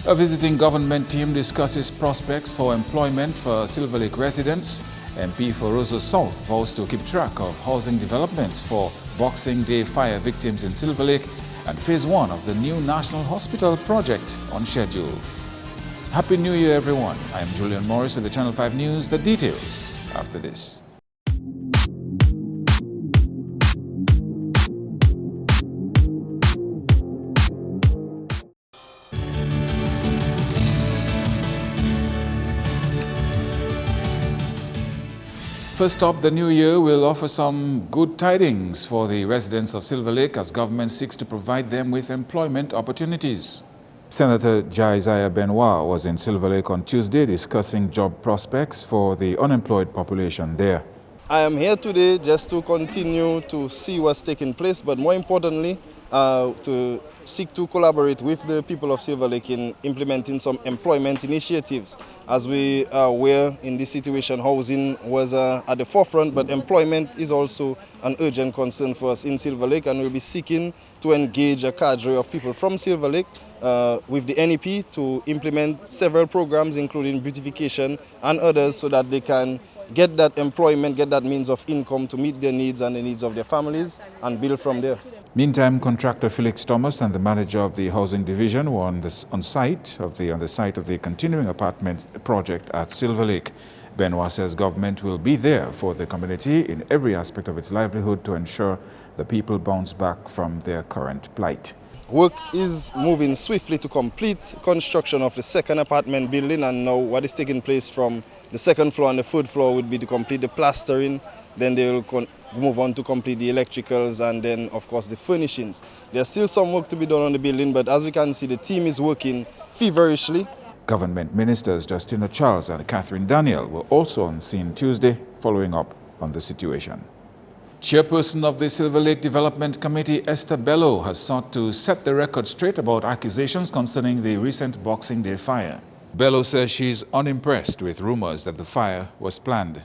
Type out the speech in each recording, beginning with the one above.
A visiting government team discusses prospects for employment for Silver Lake residents. MP for Roseau South vows to keep track of housing developments for Boxing Day fire victims in Silver Lake and Phase 1 of the new National Hospital project on schedule. Happy New Year, everyone. I am Julian Morris with the Channel 5 News. The details after this. First up, the new year will offer some good tidings for the residents of Silver Lake as government seeks to provide them with employment opportunities. Senator Isaiah Benoit was in Silver Lake on Tuesday discussing job prospects for the unemployed population there. I am here today just to continue to see what's taking place, but more importantly, to seek to collaborate with the people of Silver Lake in implementing some employment initiatives. As we are aware, in this situation, housing was at the forefront, but employment is also an urgent concern for us in Silver Lake, and we'll be seeking to engage a cadre of people from Silver Lake with the NEP to implement several programs, including beautification and others, so that they can get that employment, get that means of income to meet their needs and the needs of their families and build from there. Meantime, contractor Felix Thomas and the manager of the housing division were on the site of the continuing apartment project at Silver Lake. Benoit says government will be there for the community in every aspect of its livelihood to ensure the people bounce back from their current plight. Work is moving swiftly to complete construction of the second apartment building, and now what is taking place from the second floor and the third floor would be to complete the plastering. Then they will move on to complete the electricals and then, of course, the furnishings. There's still some work to be done on the building, but as we can see, the team is working feverishly. Government ministers Justina Charles and Catherine Daniel were also on scene Tuesday, following up on the situation. Chairperson of the Silver Lake Development Committee, Esther Bello, has sought to set the record straight about accusations concerning the recent Boxing Day fire. Bello says she's unimpressed with rumors that the fire was planned.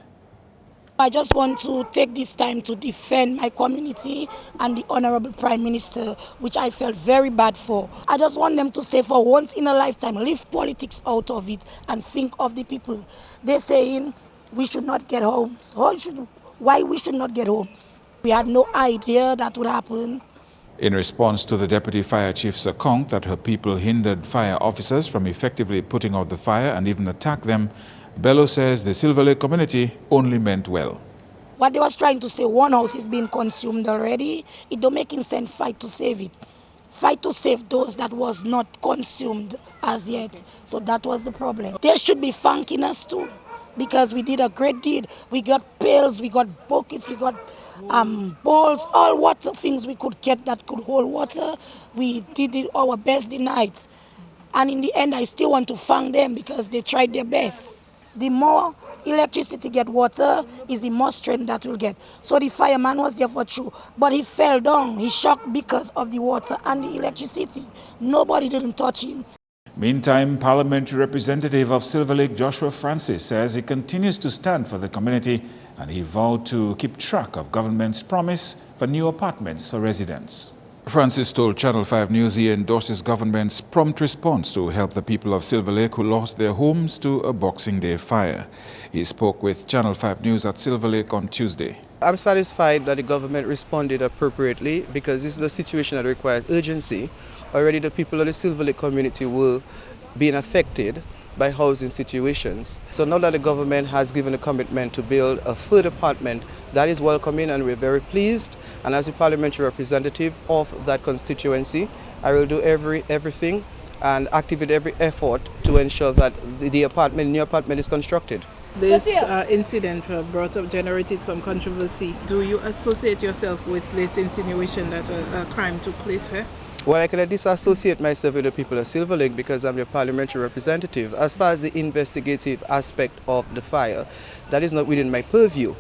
I just want to take this time to defend my community and the Honorable Prime Minister, which I felt very bad for. I just want them to say for once in a lifetime, leave politics out of it and think of the people. They're saying we should not get homes. Why we should not get homes? We had no idea that would happen. In response to the Deputy Fire Chief's account that her people hindered fire officers from effectively putting out the fire and even attacked them, Bello says the Silver Lake community only meant well. What they was trying to say, one house is being consumed already. It don't make sense fight to save it. Fight to save those that was not consumed as yet. So that was the problem. They should be thanking us too, because we did a great deed. We got pails, we got buckets, we got bowls, all water things we could get that could hold water. We did it our best the night. And in the end, I still want to thank them because they tried their best. The more electricity get water is the more strength that will get. So the fireman was there for true, but he fell down. He shocked because of the water and the electricity. Nobody didn't touch him. Meantime, Parliamentary Representative of Silver Lake, Joshua Francis, says he continues to stand for the community and he vowed to keep track of government's promise for new apartments for residents. Francis told Channel 5 News he endorses government's prompt response to help the people of Silver Lake who lost their homes to a Boxing Day fire. He spoke with Channel 5 News at Silver Lake on Tuesday. I'm satisfied that the government responded appropriately because this is a situation that requires urgency. Already the people of the Silver Lake community were being affected by housing situations. So now that the government has given a commitment to build a third apartment, that is welcoming and we're very pleased. And as a parliamentary representative of that constituency, I will do everything and activate every effort to ensure that the new apartment is constructed. This incident generated some controversy. Do you associate yourself with this insinuation that a crime took place here? Well, I cannot disassociate myself with the people of Silver Lake because I'm the parliamentary representative. As far as the investigative aspect of the fire, that is not within my purview.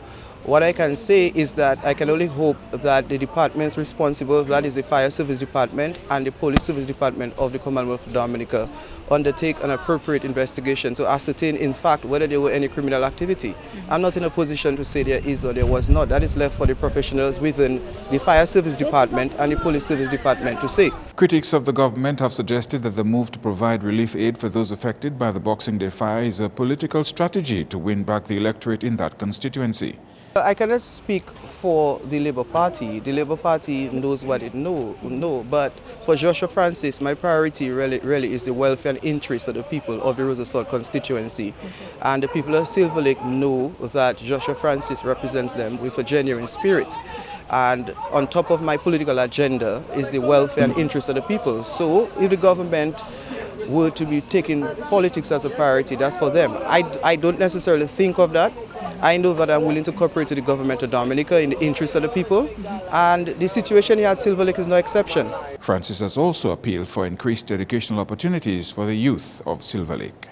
What I can say is that I can only hope that the departments responsible, that is the Fire Service Department and the Police Service Department of the Commonwealth of Dominica, undertake an appropriate investigation to ascertain in fact whether there were any criminal activity. I'm not in a position to say there is or there was not. That is left for the professionals within the Fire Service Department and the Police Service Department to say. Critics of the government have suggested that the move to provide relief aid for those affected by the Boxing Day fire is a political strategy to win back the electorate in that constituency. I cannot speak for the Labour Party. The Labour Party knows what it knows, but for Joshua Francis, my priority really is the welfare and interests of the people of the Rosa South constituency. And the people of Silver Lake know that Joshua Francis represents them with a genuine spirit. And on top of my political agenda is the welfare and interests of the people. So if the government were to be taking politics as a priority, that's for them. I don't necessarily think of that. I know that I'm willing to cooperate with the government of Dominica in the interest of the people, and the situation here at Silver Lake is no exception. Francis has also appealed for increased educational opportunities for the youth of Silver Lake.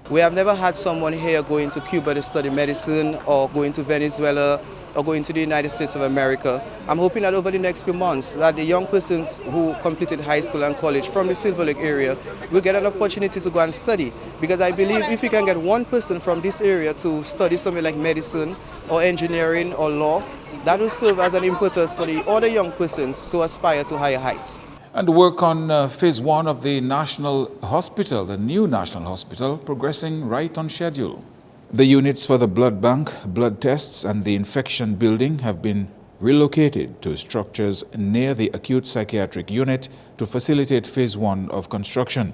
We have never had someone here going to Cuba to study medicine or going to Venezuela or going to the United States of America. I'm hoping that over the next few months that the young persons who completed high school and college from the Silver Lake area will get an opportunity to go and study, because I believe if we can get one person from this area to study something like medicine or engineering or law, that will serve as an impetus for the other young persons to aspire to higher heights. And work on phase 1 of the National Hospital, the new National Hospital, progressing right on schedule. The units for the blood bank, blood tests and the infection building have been relocated to structures near the acute psychiatric unit to facilitate phase 1 of construction.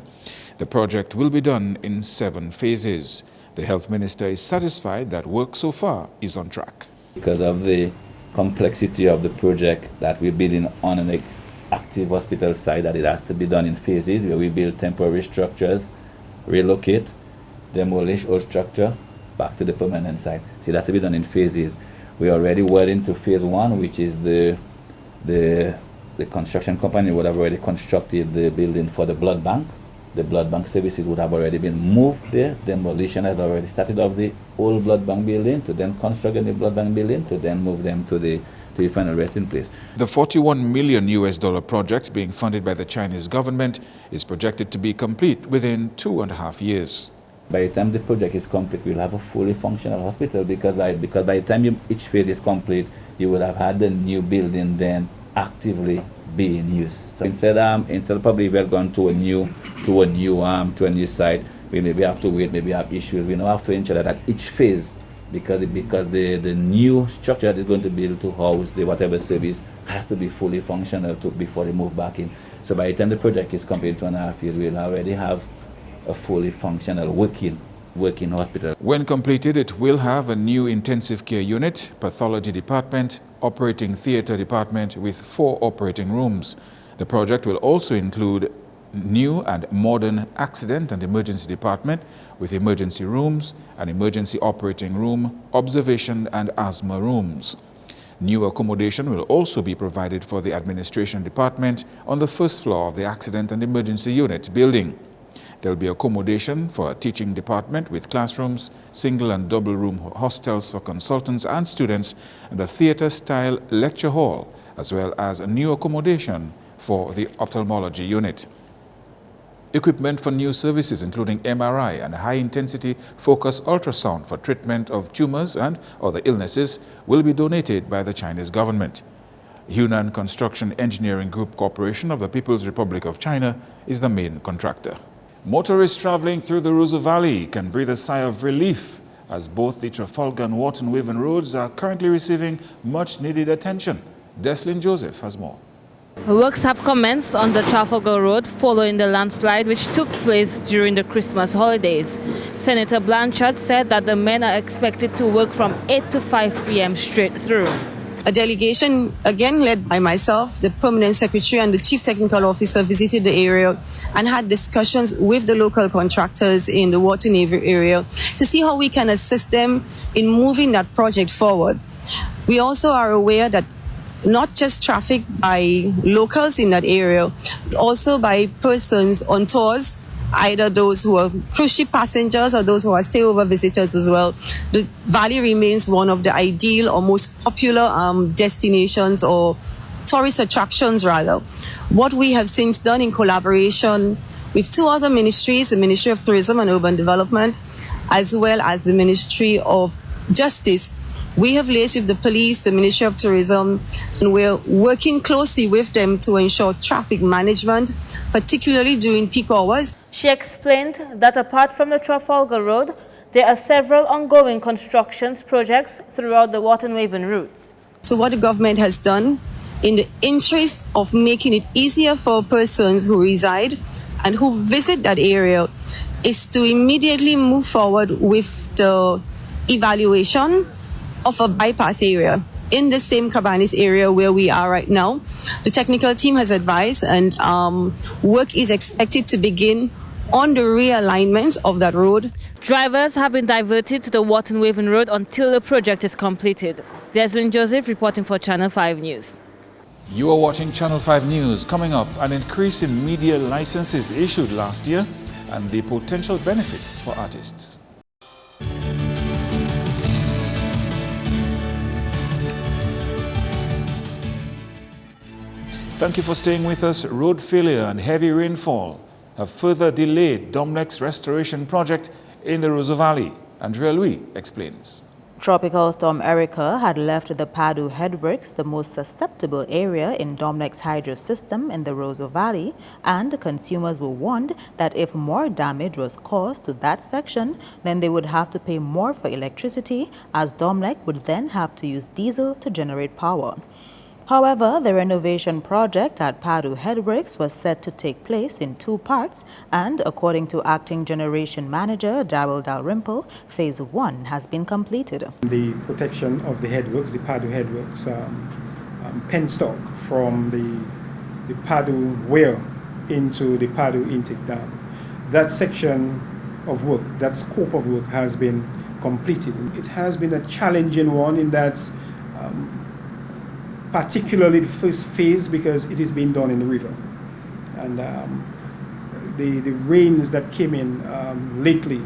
The project will be done in 7 phases. The health minister is satisfied that work so far is on track. Because of the complexity of the project that we're building on an active hospital site, that it has to be done in phases, where we build temporary structures, relocate, demolish old structure, back to the permanent site. So it has to be done in phases. We're already well into phase 1, which is the construction company would have already constructed the building for the blood bank. The blood bank services would have already been moved there. Demolition has already started of the old blood bank building to then construct a new blood bank building to then move them to the final resting place. The $41 million project being funded by the Chinese government is projected to be complete within 2.5 years. By the time the project is complete, we'll have a fully functional hospital, because by the time each phase is complete, you will have had the new building then actively being used. So instead probably we're going to a new site, we maybe have to wait, maybe have issues. We now have to ensure that at each phase, because the new structure that is going to be able to house the whatever service has to be fully functional before they move back in. So by the time the project is complete in 2.5 years, we'll already have a fully functional working hospital. When completed, it will have a new intensive care unit, pathology department, operating theater department with 4 operating rooms. The project will also include new and modern accident and emergency department with emergency rooms, an emergency operating room, observation and asthma rooms. New accommodation will also be provided for the administration department on the first floor of the accident and emergency unit building. There will be accommodation for a teaching department with classrooms, single and double room hostels for consultants and students, and a theater-style lecture hall, as well as a new accommodation for the ophthalmology unit. Equipment for new services including MRI and high-intensity focus ultrasound for treatment of tumors and other illnesses will be donated by the Chinese government. Hunan Construction Engineering Group Corporation of the People's Republic of China is the main contractor. Motorists traveling through the Rosa Valley can breathe a sigh of relief as both the Trafalgar and Wharton Waven roads are currently receiving much-needed attention. Deslin Joseph has more. Works have commenced on the Trafalgar Road following the landslide which took place during the Christmas holidays. Senator Blanchard said that the men are expected to work from 8 to 5 p.m. straight through. A delegation, again led by myself, the Permanent Secretary and the Chief Technical Officer, visited the area and had discussions with the local contractors in the Wharton area to see how we can assist them in moving that project forward. We also are aware that not just traffic by locals in that area, but also by persons on tours either those who are cruise ship passengers or those who are stayover visitors as well. The valley remains one of the ideal or most popular destinations or tourist attractions rather. What we have since done in collaboration with two other ministries, the Ministry of Tourism and Urban Development, as well as the Ministry of Justice, we have liaised with the police, the Ministry of Tourism, and we're working closely with them to ensure traffic management, particularly during peak hours. She explained that apart from the Trafalgar Road, there are several ongoing constructions projects throughout the Waterhaven routes. So what the government has done, in the interest of making it easier for persons who reside and who visit that area, is to immediately move forward with the evaluation of a bypass area in the same Cabanis area where we are right now. The technical team has advised, and work is expected to begin on the realignments of that road. Drivers have been diverted to the Waterhaven Road until the project is completed. Deslin Joseph reporting for Channel 5 News. You are watching Channel 5 News. Coming up, an increase in media licenses issued last year and the potential benefits for artists. Thank you for staying with us. Road failure and heavy rainfall have further delayed Domlec's restoration project in the Roseau Valley. Andrea Louis explains. Tropical Storm Erica had left the Padu headworks, the most susceptible area in Domlec's hydro system in the Roseau Valley, and consumers were warned that if more damage was caused to that section, then they would have to pay more for electricity, as Domlec would then have to use diesel to generate power. However, the renovation project at Padu Headworks was set to take place in 2 parts, and according to Acting Generation Manager Daryl Dalrymple, Phase 1 has been completed. The protection of the headworks, the Padu Headworks, penstock from the Padu weir into the Padu intake dam. That section of work, that scope of work has been completed. It has been a challenging one in that particularly the first phase, because it is being done in the river, and the rains that came in lately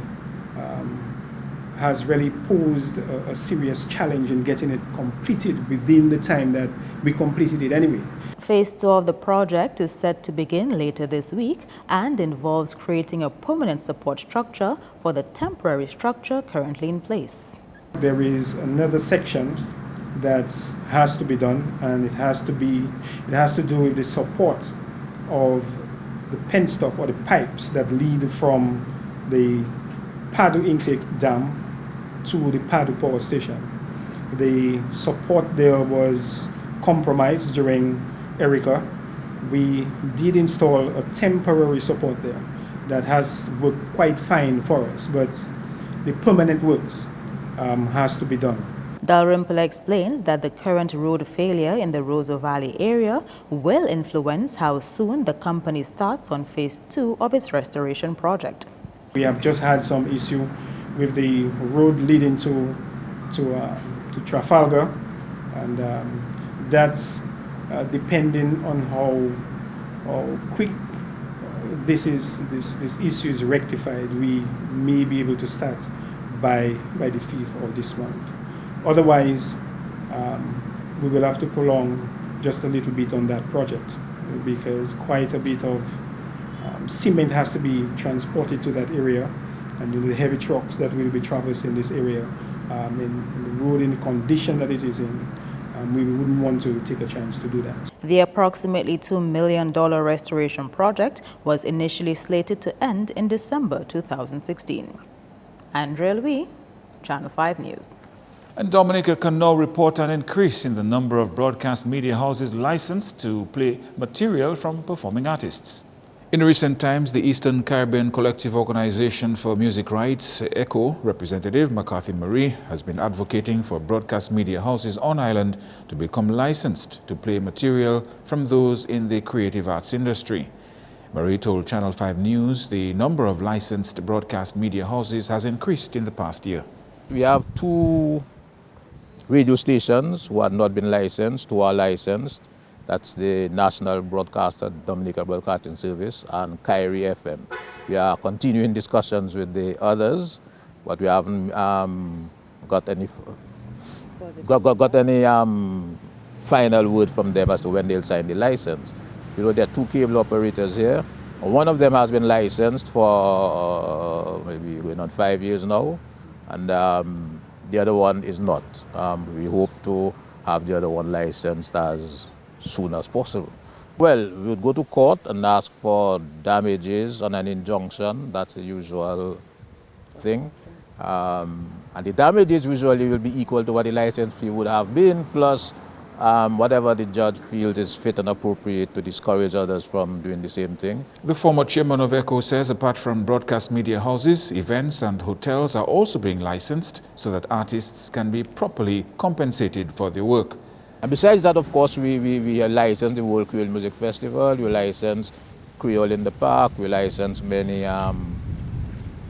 has really posed a serious challenge in getting it completed within the time that we completed it anyway. Phase 2 of the project is set to begin later this week and involves creating a permanent support structure for the temporary structure currently in place. There is another section that has to be done, and it has to do with the support of the penstock or the pipes that lead from the Padu intake dam to the Padu power station. The support there was compromised during Erica. We did install a temporary support there that has worked quite fine for us, but the permanent works has to be done. Dalrymple explains that the current road failure in the Roseau Valley area will influence how soon the company starts on Phase 2 of its restoration project. We have just had some issue with the road leading to Trafalgar, and that's depending on how quick this issue is rectified. We may be able to start by the 5th of this month. Otherwise, we will have to prolong just a little bit on that project, because quite a bit of cement has to be transported to that area, and the heavy trucks that will be traversing this area in the road in the condition that it is in, we wouldn't want to take a chance to do that. The approximately $2 million restoration project was initially slated to end in December 2016. Andrea Louis, Channel 5 News. And Dominica can now report an increase in the number of broadcast media houses licensed to play material from performing artists. In recent times, the Eastern Caribbean Collective Organization for Music Rights, ECHO, representative McCarthy Marie has been advocating for broadcast media houses on island to become licensed to play material from those in the creative arts industry. Marie told Channel 5 News the number of licensed broadcast media houses has increased in the past year. We have 2 radio stations who have not been licensed, 2 are licensed, That's the national broadcaster, Dominica Broadcasting Service, and Kyrie FM. We are continuing discussions with the others, but we haven't got any final word from them as to when they'll sign the license. You know, there are two cable operators here. One of them has been licensed for maybe going on 5 years now, and the other one is not. We hope to have the other one licensed as soon as possible. Well, we would go to court and ask for damages and an injunction. That's the usual thing. And the damages usually will be equal to what the license fee would have been, plus whatever the judge feels is fit and appropriate to discourage others from doing the same thing. The former chairman of ECHO says apart from broadcast media houses, events and hotels are also being licensed so that artists can be properly compensated for their work. And besides that, of course, we license the World Creole Music Festival, we license Creole in the Park, we license many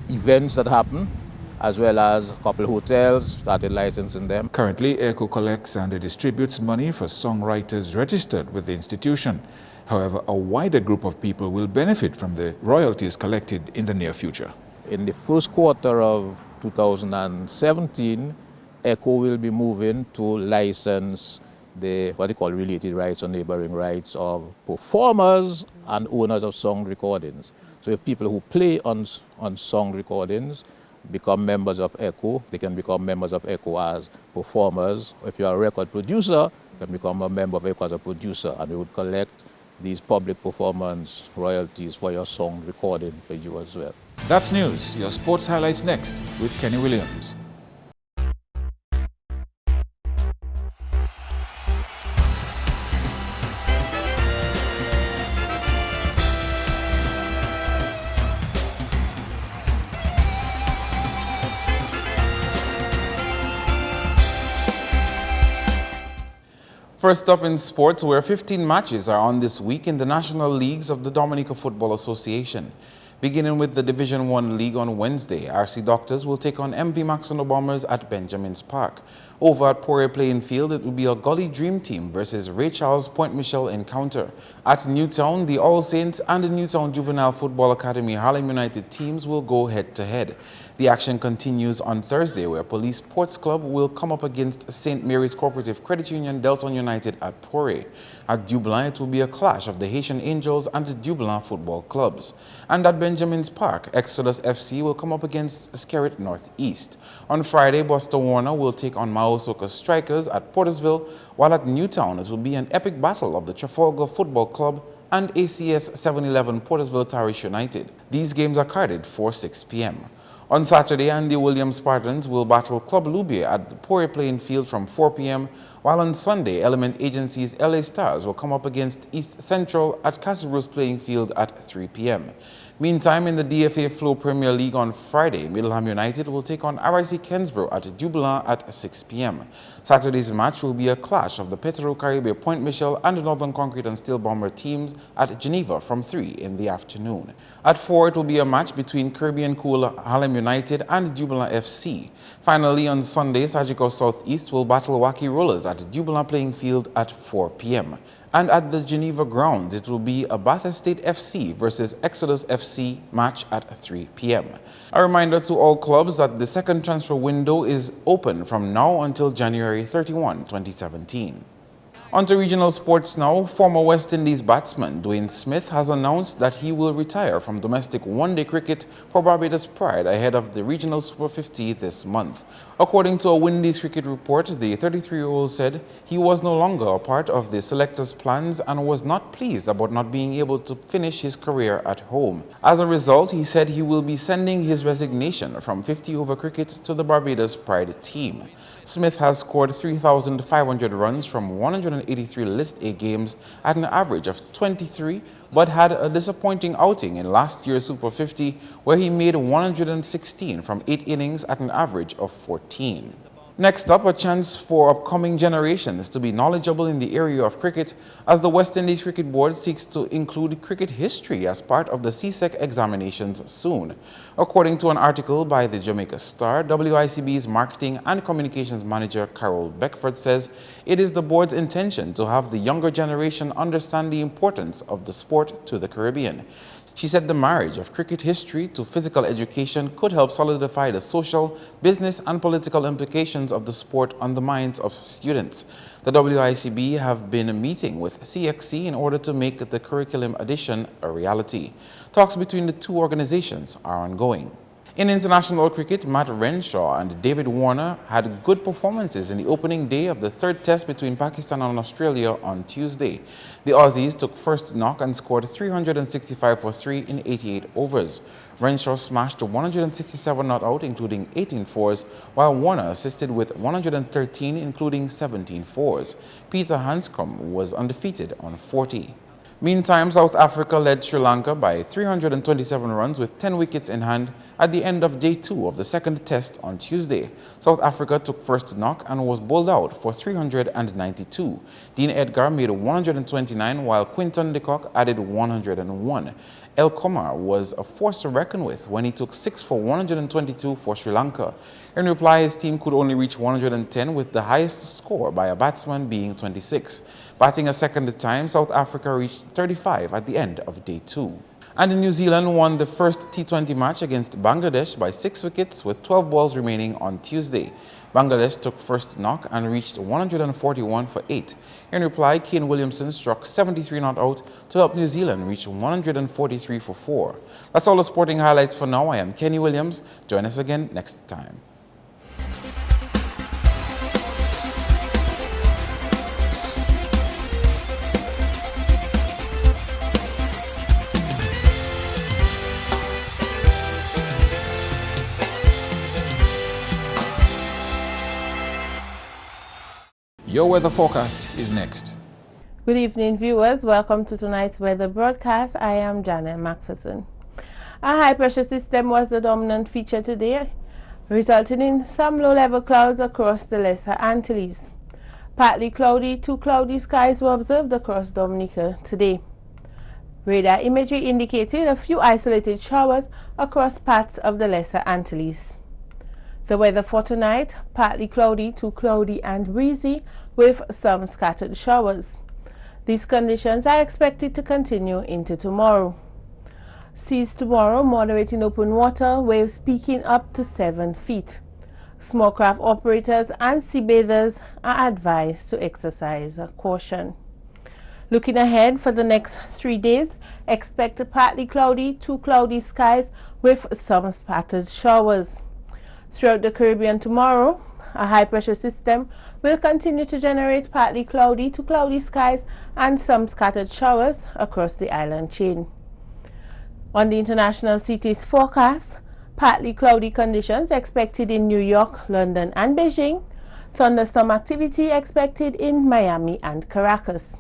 events that happen, as well as a couple of hotels, started licensing them. Currently, ECHO collects and distributes money for songwriters registered with the institution. However, a wider group of people will benefit from the royalties collected in the near future. In the first quarter of 2017, ECHO will be moving to license the what they call related rights or neighboring rights of performers and owners of song recordings. So if people who play on song recordings become members of ECHO, they can become members of ECHO as performers. If you are a record producer, you can become a member of ECHO as a producer, and we would collect these public performance royalties for your song recording for you as well. That's news. Your sports highlights next with Kenny Williams. First up in sports, where 15 matches are on this week in the national leagues of the Dominica Football Association. Beginning with the Division 1 League on Wednesday, RC Doctors will take on MV Maxino Bombers at Benjamin's Park. Over at Poirier Playing Field, it will be a Gully Dream Team versus Ray Charles Point Michelle encounter. At Newtown, the All Saints and the Newtown Juvenile Football Academy Harlem United teams will go head-to-head. The action continues on Thursday, where Police Sports Club will come up against St. Mary's Cooperative Credit Union Delton United at Poirier. At Dublin, it will be a clash of the Haitian Angels and the Dublin football clubs. And at Benjamin's Park, Exodus FC will come up against Skerrit Northeast. On Friday, Buster Warner will take on Maosoka Strikers at Portersville, while at Newtown, it will be an epic battle of the Trafalgar Football Club and ACS 711 Portersville Tarish United. These games are carded for 6 p.m. On Saturday, Andy Williams Spartans will battle Club Lubia at the Poirier Playing Field from 4 p.m., while on Sunday, Element Agency's LA Stars will come up against East Central at Castle Bruce Playing Field at 3 p.m. Meantime, in the DFA Flow Premier League on Friday, Middleham United will take on RIC Kensborough at Dublin at 6 p.m. Saturday's match will be a clash of the Petro Caribe Point Michelle and the Northern Concrete and Steel Bomber teams at Geneva from 3 in the afternoon. At 4, it will be a match between Caribbean Cool Harlem United and Dublin FC. Finally, on Sunday, Sagicor Southeast will battle Waukee Rollers at Dublin Playing Field at 4 p.m. And at the Geneva grounds, it will be a Bath State FC versus Exodus FC match at 3 p.m. A reminder to all clubs that the second transfer window is open from now until January 31, 2017. On to regional sports now. Former West Indies batsman Dwayne Smith has announced that he will retire from domestic one-day cricket for Barbados Pride ahead of the regional Super 50 this month. According to a Windies cricket report, the 33-year-old said he was no longer a part of the selectors' plans and was not pleased about not being able to finish his career at home. As a result, he said he will be sending his resignation from 50-over cricket to the Barbados Pride team. Smith has scored 3,500 runs from 183 List A games at an average of 23, but had a disappointing outing in last year's Super 50, where he made 116 from 8 innings at an average of 14. Next up, a chance for upcoming generations to be knowledgeable in the area of cricket as the West Indies Cricket Board seeks to include cricket history as part of the CSEC examinations soon. According to an article by the Jamaica Star, WICB's Marketing and Communications Manager Carol Beckford says it is the board's intention to have the younger generation understand the importance of the sport to the Caribbean. She said the marriage of cricket history to physical education could help solidify the social, business and political implications of the sport on the minds of students. The WICB have been meeting with CXC in order to make the curriculum addition a reality. Talks between the two organizations are ongoing. In international cricket, Matt Renshaw and David Warner had good performances in the opening day of the third test between Pakistan and Australia on Tuesday. The Aussies took first knock and scored 365 for 3 in 88 overs. Renshaw smashed 167 not out, including 18 fours, while Warner assisted with 113, including 17 fours. Peter Hanscom was undefeated on 40. Meantime, South Africa led Sri Lanka by 327 runs with 10 wickets in hand at the end of day 2 of the second test on Tuesday. South Africa took first knock and was bowled out for 392. Dean Edgar made 129 while Quinton de Kock added 101. El Komar was a force to reckon with when he took 6 for 122 for Sri Lanka. In reply, his team could only reach 110 with the highest score by a batsman being 26. Batting a second time, South Africa reached 35 at the end of day 2. And New Zealand won the first T20 match against Bangladesh by 6 wickets with 12 balls remaining on Tuesday. Bangladesh took first knock and reached 141 for 8. In reply, Kane Williamson struck 73 not out to help New Zealand reach 143 for 4. That's all the sporting highlights for now. I am Kenny Williams. Join us again next time. Your weather forecast is next. Good evening, viewers. Welcome to tonight's weather broadcast. I am Janet Macpherson. A high-pressure system was the dominant feature today, resulting in some low-level clouds across the Lesser Antilles. Partly cloudy to cloudy skies were observed across Dominica today. Radar imagery indicated a few isolated showers across parts of the Lesser Antilles. The weather for tonight, partly cloudy to cloudy and breezy with some scattered showers. These conditions are expected to continue into tomorrow. Seas tomorrow moderate in open water, waves peaking up to 7 feet. Small craft operators and sea bathers are advised to exercise caution. Looking ahead for the next 3 days, expect partly cloudy to cloudy skies with some scattered showers. Throughout the Caribbean tomorrow, a high-pressure system will continue to generate partly cloudy to cloudy skies and some scattered showers across the island chain. On the international cities forecast, partly cloudy conditions expected in New York, London and Beijing. Thunderstorm activity expected in Miami and Caracas.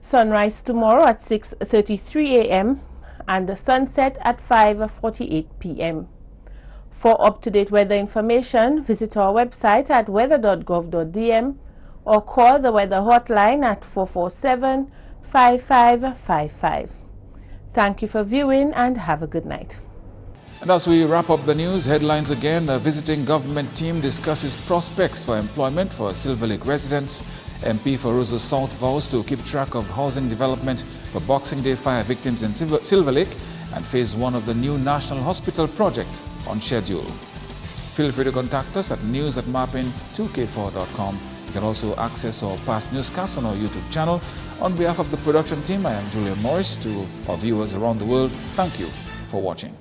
Sunrise tomorrow at 6:33 a.m. and the sunset at 5:48 p.m. For up-to-date weather information, visit our website at weather.gov.dm or call the weather hotline at 447-5555. Thank you for viewing and have a good night. And as we wrap up the news, headlines again, a visiting government team discusses prospects for employment for Silver Lake residents. MP for Roseau South vows to keep track of housing development for Boxing Day fire victims in Silver Lake and phase 1 of the new National Hospital project on schedule. Feel free to contact us at news@mapping2k4.com. You can also access our past newscasts on our YouTube channel. On behalf of the production team, I am Julian Morris. To our viewers around the world, thank you for watching.